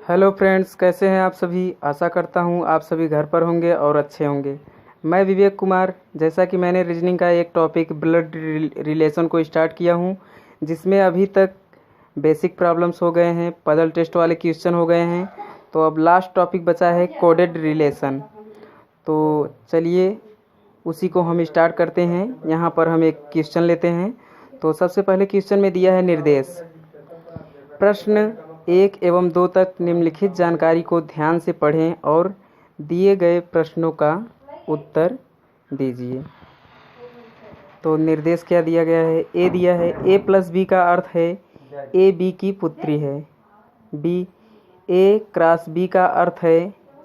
Hello friends, कैसे हैं आप सभी। आशा करता हूं आप सभी घर पर होंगे और अच्छे होंगे। मैं विवेक कुमार। जैसा कि मैंने रीजनिंग का एक टॉपिक ब्लड रिलेशन को स्टार्ट किया हूं, जिसमें अभी तक बेसिक प्रॉब्लम्स हो गए हैं, पजल टेस्ट वाले क्वेश्चन हो गए हैं। तो अब लास्ट टॉपिक बचा है कोडेड रिलेशन। तो चलिए उसी को हम स्टार्ट करते हैं। यहाँ पर हम एक क्वेश्चन लेते हैं। तो सबसे पहले क्वेश्चन में दिया है निर्देश। प्रश्न 1 एवं 2 तक निम्नलिखित जानकारी को ध्यान से पढ़ें और दिए गए प्रश्नों का उत्तर दीजिए। तो निर्देश क्या दिया गया है। ए दिया है ए प्लस बी का अर्थ है ए बी की पुत्री है। बी ए क्रॉस बी का अर्थ है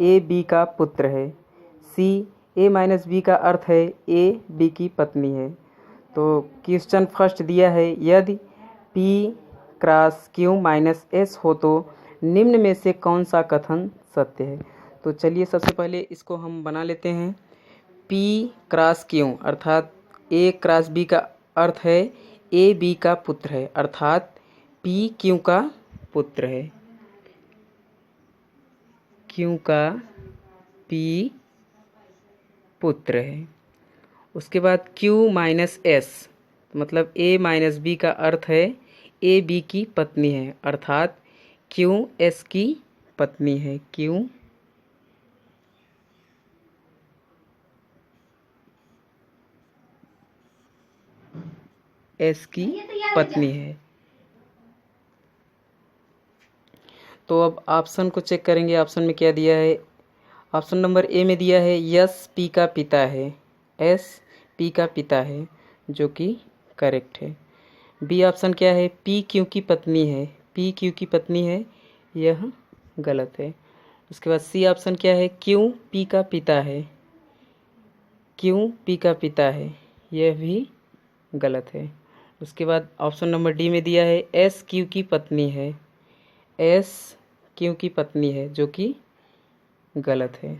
ए बी का पुत्र है। सी ए माइनस बी का अर्थ है ए बी की पत्नी है। तो क्वेश्चन फर्स्ट दिया है यदि P cross Q minus S हो तो निम्न में से कौन सा कथन सत्य है। तो चलिए सबसे पहले इसको हम बना लेते हैं। पी क्रॉस क्यू अर्थात ए क्रॉस बी का अर्थ है ए बी का पुत्र है, अर्थात पी क्यू का पुत्र है। क्यू का पी पुत्र है। उसके बाद क्यू माइनस एस मतलब ए माइनस बी का अर्थ है ए बी की पत्नी है, अर्थात क्यू एस की पत्नी है। क्यू एस की पत्नी है। तो अब ऑप्शन को चेक करेंगे। ऑप्शन में क्या दिया है। ऑप्शन नंबर ए में दिया है यस पी का पिता है, एस पी का पिता है, जो कि करेक्ट है। बी ऑप्शन क्या है पी क्यू की पत्नी है, पी क्यू की पत्नी है, यह गलत है। उसके बाद सी ऑप्शन क्या है क्यू पी का पिता है, क्यू पी का पिता है, यह भी गलत है। उसके बाद ऑप्शन नंबर डी में दिया है एस क्यू की पत्नी है, एस क्यू की पत्नी है, जो कि गलत है।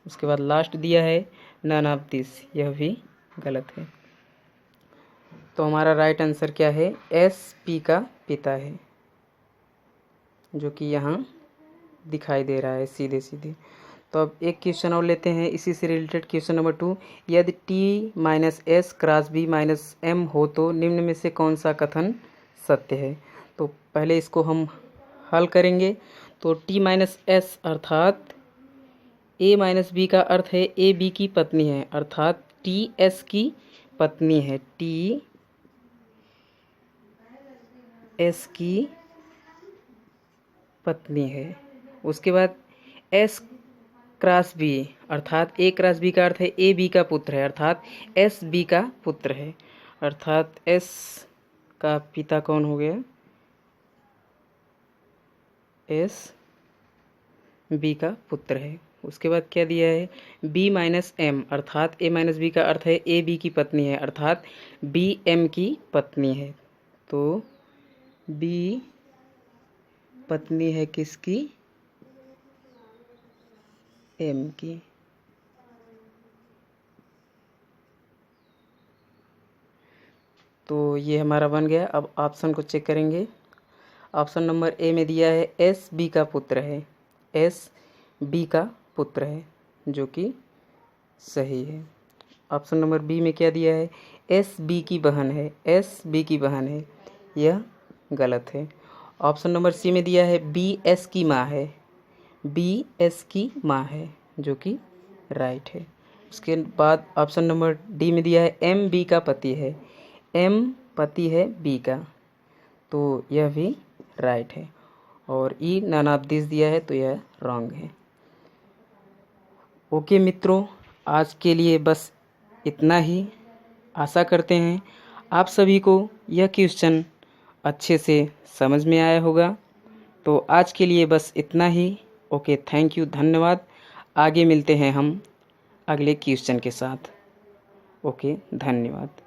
उसके बाद लास्ट दिया है नन ऑफ दिस, यह भी गलत है। तो हमारा राइट आंसर क्या है एस पी का पिता है, जो कि यहाँ दिखाई दे रहा है सीधे सीधे। तो अब एक क्वेश्चन और लेते हैं इसी से रिलेटेड। क्वेश्चन नंबर 2 यदि T minus S cross B minus M हो तो निम्न में से कौन सा कथन सत्य है। तो पहले इसको हम हल करेंगे। तो टी माइनस एस अर्थात ए माइनस बी का अर्थ है ए बी की पत्नी है, अर्थात टी एस की पत्नी है, टी एस की पत्नी है। उसके बाद एस क्रॉस बी अर्थात ए क्रॉस बी का अर्थ है ए बी का पुत्र है, अर्थात एस बी का पुत्र है, अर्थात एस का पिता कौन हो गया, एस बी का पुत्र है। उसके बाद क्या दिया है बी माइनस एम अर्थात ए माइनस बी का अर्थ है ए बी की पत्नी है, अर्थात बी एम की पत्नी है। तो बी पत्नी है किसकी, एम की। तो ये हमारा बन गया। अब ऑप्शन को चेक करेंगे। ऑप्शन नंबर ए में दिया है एस बी का पुत्र है, एस बी का पुत्र है, जो कि सही है। ऑप्शन नंबर बी में क्या दिया है एस बी की बहन है, एस बी की बहन है, यह गलत है। ऑप्शन नंबर सी में दिया है बी एस की माँ है, बी एस की माँ है, जो कि राइट है। उसके बाद ऑप्शन नंबर डी में दिया है एम बी का पति है, एम पति है बी का, तो यह भी राइट है। और ई नन ऑफ दिस दिया है, तो यह रॉन्ग है। ओके मित्रों, आज के लिए बस इतना ही। आशा करते हैं आप सभी को यह क्वेश्चन अच्छे से समझ में आया होगा। तो आज के लिए बस इतना ही। ओके, थैंक यू, धन्यवाद। आगे मिलते हैं हम अगले क्वेश्चन के साथ। ओके, धन्यवाद।